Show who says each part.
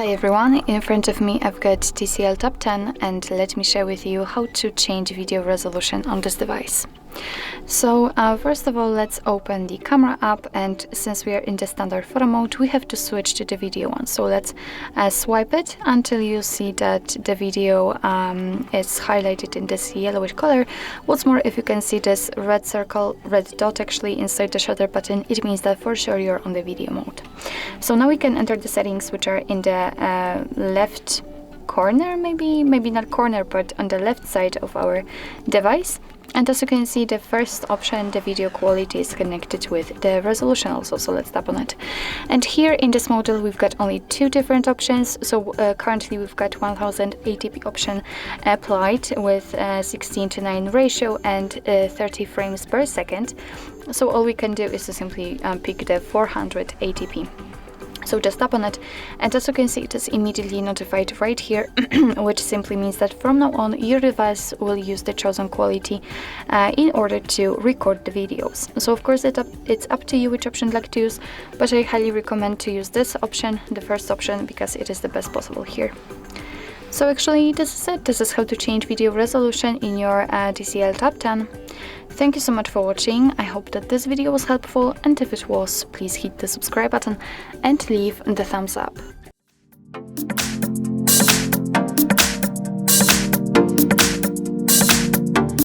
Speaker 1: Hi everyone, in front of me I've got TCL Tab 10 and let me share with you how to change video resolution on this device. So first of all, let's open the camera app, and since we are in the standard photo mode, we have to switch to the video one. So let's swipe it until you see that the video is highlighted in this yellowish color. What's more, if you can see this red circle, red dot actually inside the shutter button, it means that for sure you're on the video mode. So now we can enter the settings, which are in the left corner, maybe not corner, but on the left side of our device. And as you can see, the first option, the video quality, is connected with the resolution also, so let's tap on it. And here in this model we've got only two different options. So currently we've got 1080p option applied with 16:9 ratio and 30 frames per second. So all we can do is to simply pick the 480p. So just tap on it, and as you can see, it is immediately notified right here, which simply means that from now on your device will use the chosen quality in order to record the videos. So of course it's up to you which option you'd like to use, but I highly recommend to use this option, the first option, because it is the best possible here. So actually this is it. This is how to change video resolution in your TCL Tab 10. Thank you so much for watching. I hope that this video was helpful, and if it was, please hit the subscribe button and leave the thumbs up.